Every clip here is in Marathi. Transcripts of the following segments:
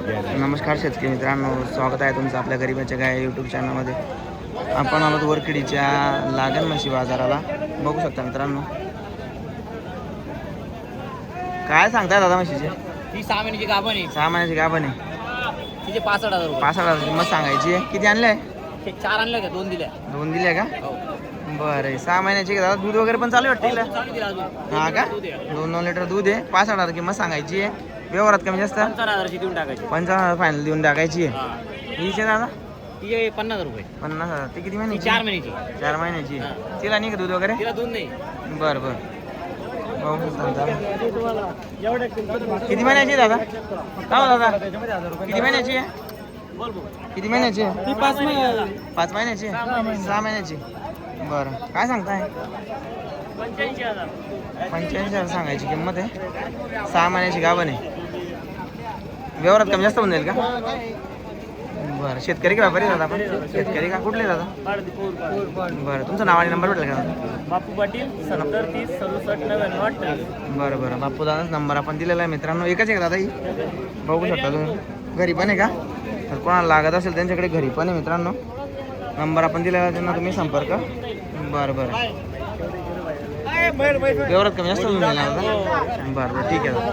नमस्कार शेतकरी मित्रांनो, स्वागत आहे तुमचं आपल्या गरीबाच्या गाय यूट्यूब चॅनलमध्ये. आपण आलो वरखडीच्या लागण म्हशी बाजाराला. बघू शकता मित्रांनो, काय सांगताय दादा म्हशीचे? ही 6 महिन्याची गाभण आहे. 6 महिन्याची गाभण आहे. तिचे 65,000 रुपये. 65,000 किंमत सांगायची आहे. किती आणले? 4 आणले होते, 2 दिल्या. 2 दिल्या का? हो. बरं, 6 महिन्याची दादा. दूध वगैरे पण चालू वाटतं तिला? चालू दिला अजून. हा का? दूध आहे. 2 लिटर दूध आहे. 65,000 किंमत सांगायची आहे. व्यवहारात कमी जास्त 15,000 ची देऊन टाकायची. 55,000 फायनल देऊन टाकायची आहे. हा. हीचे दादा ती 50,000 रुपये. 50,000. ती किती ती महिन्याची? 4 महिन्याची. 4 महिन्याची. हा. तिला नाही का दूध वगैरे? तिला दूध नाही. बरं बरं. किती महिन्याची आहे दादा? का हो दादा, किती महिन्याची आहे? किती महिन्याची आहे? 5 महिने. 5 महिन्याची आहे? 6 महिन्याची. बरं, काय सांगताय? 85,000. 85,000 सांगायची किंमत आहे. 6 महिन्याची गाभण आहे. व्यवहारात कमी जास्त होऊन जाईल का? बरं, शेतकरी का व्यापारी दादा? आपण शेतकरी का? कुठले दादा? बरं, तुमचं नाव आणि नंबर भेटेल का? बापू पाटील 70 30 67 99. बरं बरं, बापू दादाच नंबर आपण दिलेला आहे मित्रांनो. एकच आहे का दादा ही? बघू शकता तुम्ही. घरी पण आहे का? तर कोणाला लागत असेल त्यांच्याकडे घरी पण आहे मित्रांनो. नंबर आपण दिलेला आहे, त्यांना तुम्ही संपर्क. बरं बरं, व्यवहारात कमी जास्त होऊन जाईल ना दादा? बरं बरं, ठीक आहे दादा.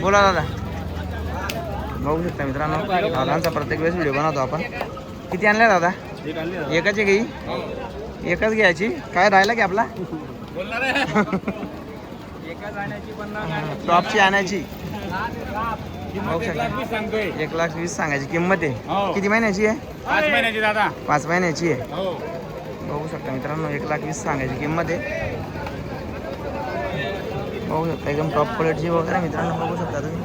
बोला दादा. बघू शकता मित्रांनो, दादांचा प्रत्येक वेळेस व्हिडिओ बनवतो आपण. किती आणल्या दादा? एकच आहे घेई? एकच घ्यायची. काय राहिला की आपला? टॉपची आणायची. बघू शकता, 1,20,000 सांगायची किंमत आहे. किती महिन्याची आहे? 5 महिन्याची दादा. 5 महिन्याची आहे. बघू शकता मित्रांनो, 1,20,000 सांगायची किंमत आहे. बघू शकता एकदम टॉप क्वालिटीची वगैरे मित्रांनो. बघू शकता तुम्ही.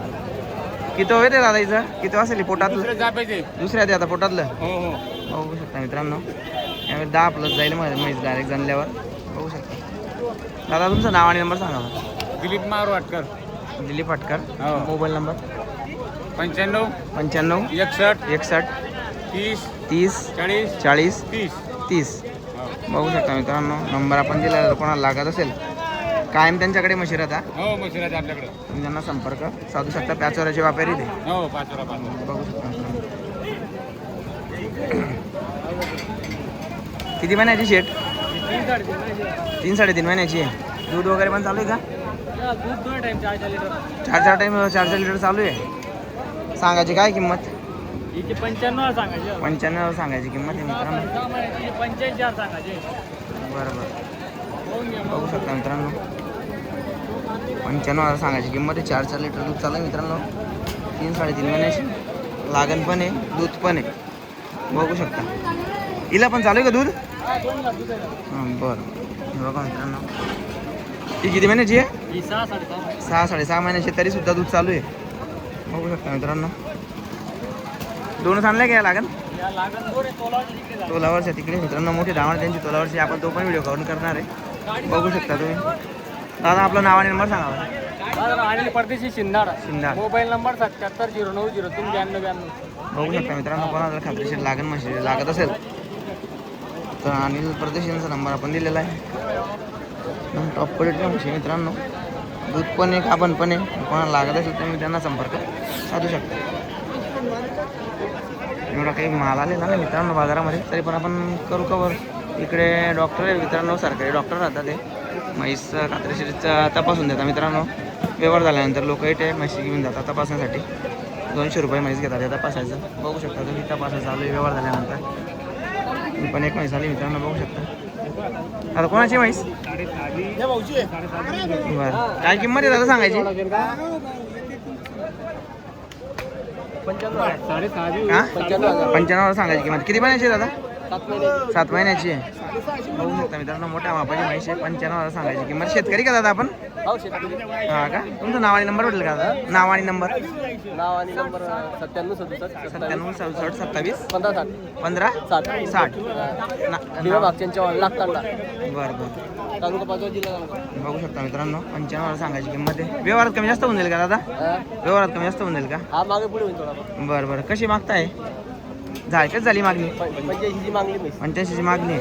किती वेळ आहे दादा इथं? किती वाजता पोटातलं? दुसऱ्या ते आता पोटातलं. बघू शकता मित्रांनो, यावेळी 10+ जाईल म्हैस डायरेक्ट जाणल्यावर. बघू शकता दादा, तुमचं नाव आणि नंबर सांगा मला. दिलीप मारवाडकर. दिलीप फाटकर. Mobile number 95 95 61 61 30 30 40 40 30. 30. बघू शकता मित्रांनो, नंबर आपण दिला. कोणाला लागत असेल कायम त्यांच्याकडे म्हशी राहता, हो मशिराज आपल्याकडे. तुम्ही त्यांना संपर्क साधू शकता. प्याचोराचे व्यापारी ते. हो 5 रुपये. बघू शकता मित्रांनो. किती महिन्याची शेट? 3-3.5 महिन्याची आहे. दूध वगैरे पण चालू आहे का? दूध 2 टाइम 4 लिटर. 4 टाइम 4 लिटर चालू आहे. सांगायची काय किंमत? हिची 95 सांगायची. 95 सांगायची किंमत आहे मित्रांनो. 45,000 सांगायचे. बरोबर, बघू शकता मित्रांनो, 95,000 सांगायची किंमत आहे. 4 लिटर दूध चालू आहे मित्रांनो. 3-3.5 महिन्याची लागण पण आहे, दूध पण आहे. बघू शकता. हिला पण चालू आहे का दूध? हां बरं. बघा मित्रांनो, ही किती महिन्याची आहे? 6-6.5 महिन्याची, तरी सुद्धा दूध चालू आहे. बघू शकता मित्रांनो. 2 आणल्या घ्या लागण तोलावरच्या तिकडे मित्रांनो. मोठी धावण त्यांची तोलावरची. आपण तो पण व्हिडिओ करून करणार आहे. बघू शकता तुम्ही. दादा आपलं नाव आणि नंबर सांगा. अनिल परदेशी शिंदाड. शिंदाड. Mobile number 7709039292. बघू शकता मित्रांनो, कोणाला जर खात्रीशीर लागण म्हशी लागत असेल तर अनिल परदेशींचा नंबर आपण दिलेला आहे. एकदम टॉप क्वालिटीच्या म्हशी मित्रांनो. दूध पण आहे, गाभण पण आहे. कोणाला लागत असेल तर मी त्यांना संपर्क साधू शकतो. एवढा काही माल आलेला नाही मित्रांनो बाजारामध्ये, तरी पण आपण करू कवर. इकडे डॉक्टर आहे मित्रांनो, सरकारी डॉक्टर राहतात. ते म्हैस खात्रीशीरचा तपासून देतात मित्रांनो. व्यवहार झाल्यानंतर लोक इथे म्हशी घेऊन जातात तपासण्यासाठी. 200 रुपये म्हैस घेतात त्या तपासायचं. बघू शकता तुम्ही, तपासायचं चालू आहे व्यवहार झाल्यानंतर. मी पण एक म्हैस आली मित्रांनो, बघू शकता. आता कोणाची म्हैस? बरं, काय किंमत आहे दादा सांगायची? 95,000 सांगायची किंमत. किती महिन्याची आहे दादा? 7 महिन्याची आहे. बघू शकता मित्रांनो, मोठ्या मापाची म्हैस आहे. 95,000 सांगायची किंमत. शेतकरी का दादा आपण? हा का? तुमचं नाव आणि नंबर भेटेल का दादा? नाव आणि नंबर? 97 67 97 67 27 15 15 60. बरं बरं, तालुका पाचोड जिल्हा. बघू शकता मित्रांनो, 95,000 सांगायची किंमत आहे. व्यवहारात कमी जास्त होऊन जाईल का दादा? व्यवहारात कमी जास्त होऊन जाईल का? हा मागे पुढे होईल थोडा. बरं बरं, कशी मागताय? कशी झाली मागणी? 85ची मागणी. 85ची मागणी.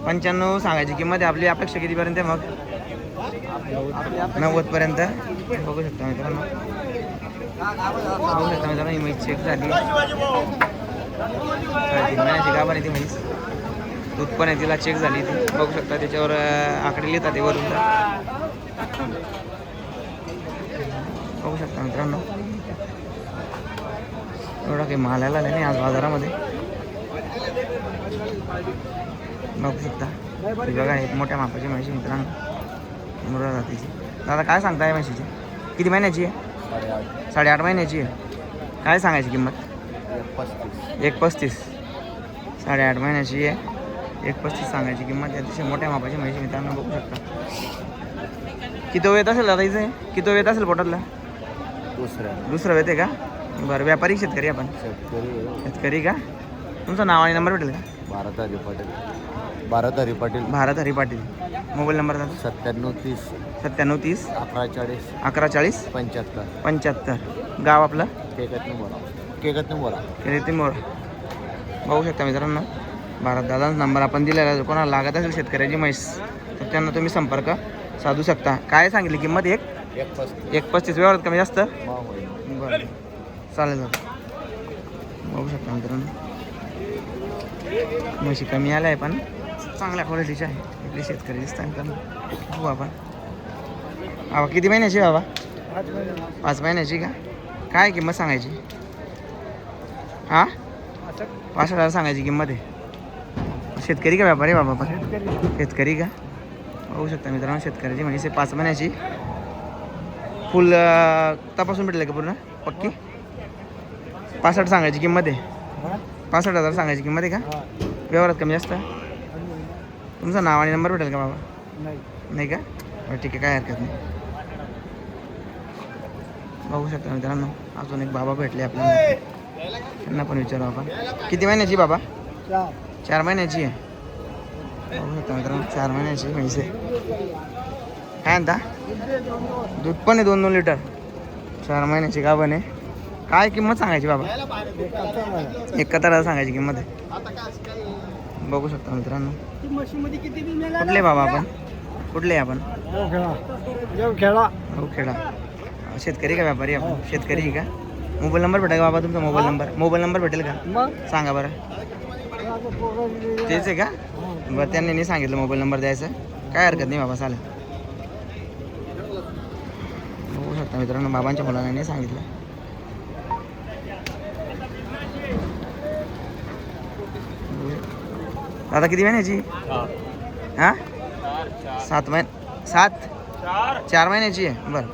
95 सांगायची किंमत आहे. आपली अपेक्षा कितीपर्यंत आहे मग? 90 पर्यंत. बघू शकता मित्रांनो. बघू शकता मित्रांनो, ही म्हैस चेक झाली. 3 महिन्याची गाभण आहे ती म्हैस. दूध पण आहे, तिला चेक झाली ती. बघू शकता त्याच्यावर आकडे लिहितात ते वरून. बघू शकता मित्रांनो, एवढा काही माल आला नाही आज बाजारामध्ये. बघू शकता ही बघा, एक मोठ्या मापाची म्हैशी मित्रांनो, मुर्रा जातीची. दादा काय सांगताय म्हशीची? किती महिन्याची आहे? 8.5 महिन्याची आहे. काय सांगायची किंमत? 1.35. 8.5 महिन्याची आहे, 1.35 सांगायची किंमत. अतिशय मोठ्या मापाची म्हैशी मित्रांनो, बघू शकता. किती वेळ असेल दादा इथे? किती वेळ असेल पोटातला? दुसरं वेळ आहे का? बरं. व्यापारी शेतकरी आपण? शेतकरी का? तुमचं नाव आणि नंबर भेटेल का? भारत हरी पाटील. भारत हरी पाटील. मोबाईल नंबर दादा? 9730 9730 1140 1140 75. 75. गाव आपलं? केकत बोला. रेतीमोर. बघू शकता मित्रांनो, भारत दादांचा नंबर आपण दिलेला आहे. कोणाला लागत असेल शेतकऱ्याची म्हैस तर त्यांना तुम्ही संपर्क साधू शकता. काय सांगितली किंमत? 1.35. व्यवहारात कमी जास्त? बरं, चालेल. बघू शकता मित्रांनो, म्हशी कमी आल्या आहे पण चांगल्या क्वालिटीच्या आहे. इकडे शेतकरी दिसतात मित्रांनो. बघू आपण. किती महिन्याची बाबा? 5 महिन्याची का? काय किंमत सांगायची? 65,000 सांगायची किंमत आहे. शेतकरी का व्यापारी बाबा? पण शेतकरी का? बघू शकता मित्रांनो, शेतकऱ्याची म्हैस आहे, 5 महिन्याची. फुल तपासून भेटले का पूर्ण पक्की? 65 सांगायची किंमत आहे. 65,000 सांगायची किंमत आहे का? व्यवहारात कमी जास्त? तुमचं नाव आणि नंबर भेटेल का बाबा? नाही का? बरं ठीक आहे, काय हरकत नाही. बघू शकता मित्रांनो, अजून एक बाबा भेटले आपल्याला, त्यांना पण विचारू आपण. किती महिन्याची बाबा? 4 महिन्याची आहे. बघू शकता मित्रांनो, 4 महिन्याची म्हैस आहे. काय म्हणता? दूध पण आहे 2-2 लिटर. 4 महिन्याची गाभण आहे. काय किंमत सांगायची बाबा? 71,000 सांगायची किंमत आहे. बघू शकता मित्रांनो. कुठले बाबा आपण? कुठले आपण? खेळा. शेतकरी का व्यापारी आपण? शेतकरी आहे का? मोबाईल नंबर भेटेल का बाबा तुमचा? मोबाईल नंबर भेटेल का? सांगा बरं. तेच आहे का? बरं, त्यांनी नाही सांगितलं मोबाईल नंबर द्यायचा. काय हरकत नाही बाबा, चालेल. बघू शकता मित्रांनो, बाबांच्या मुलांना नाही सांगितलं. दादा किती महिन्याची? 4 महिन्याची आहे. बरं,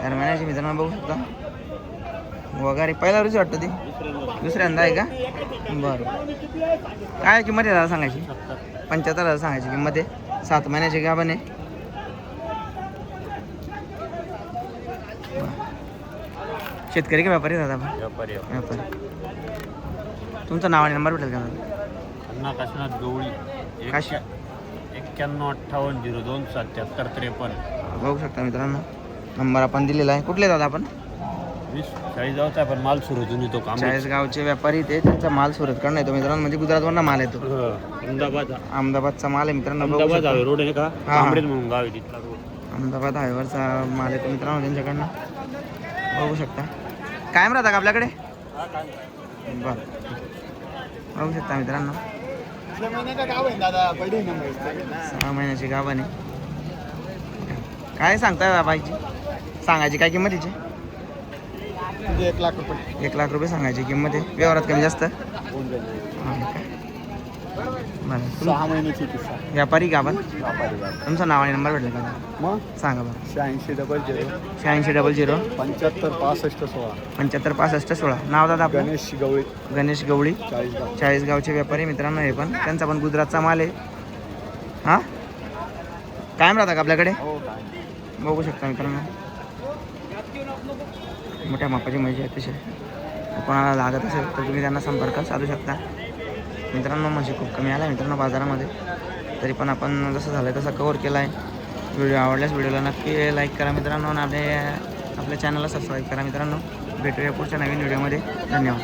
4 महिन्याची मित्रांनो, बघू शकता. वगैरे पहिला रुची वाटतं ती? दुसऱ्यांदा आहे का? बरं. काय किंमत आहे दादा सांगायची? 75,000 सांगायची किंमत आहे. 7 महिन्याची गाभण आहे. शेतकरी का व्यापारी दादा? व्यापारी. तुमचं नाव आणि नंबर भेटेल का दादा? काशीनाथ गवळी. 9158027753. बघू शकता मित्रांनो, नंबर आपण दिलेला आहे. कुठले दादा आपण? 40 पण माल सुरतून येतो. 40 गावचे व्यापारी ते, त्यांचा माल सुरतकडनं येतो मित्रांनो, म्हणजे गुजरातवरनं माल येतो. अहमदाबादचा माल आहे मित्रांनो. रोड आहे का? म्हणून गाव आहे तिथला रोड. अहमदाबाद हायवेवरचा माल येतो मित्रांनो त्यांच्याकडनं. बघू शकता. कायम राहता का आपल्याकडे? बरं, बघू शकता मित्रांनो, 6 महिन्याची गाभण आहे. काय सांगताय बाबाची? सांगायची काय किंमत तिची? 1 लाख रुपये सांगायची किंमत आहे. व्यवहारात कमी जास्त? 6 महिन्याची. व्यापारी गाभण. तुमचं नाव आणि नंबर भेटलं का? मग सांगा बरं. 8600 8600 756516. 756516. नाव दादा आपलं? गणेश गवळी. 40 गावचे व्यापारी मित्रांनो हे पण. त्यांचा पण गुजरातचा माल आहे. कायम राहता का आपल्याकडे? बघू शकता मित्रांनो, मोठ्या मापाची म्हैस आहे अतिशय. कोणाला लागत असेल तर तुम्ही त्यांना संपर्क साधू शकता मित्रांनो. म्हशी खूप कमी आल्या मित्रांनो बाजारामध्ये, तरी पण आपण जसं झालं तसं कव्हर केला आहे. व्हिडिओ आवडल्यास व्हिडिओला नक्की लाईक करा मित्रांनो, आणि आपल्या चॅनलला सबस्क्राईब करा मित्रांनो. भेटूया पुढच्या नवीन व्हिडिओमध्ये. धन्यवाद.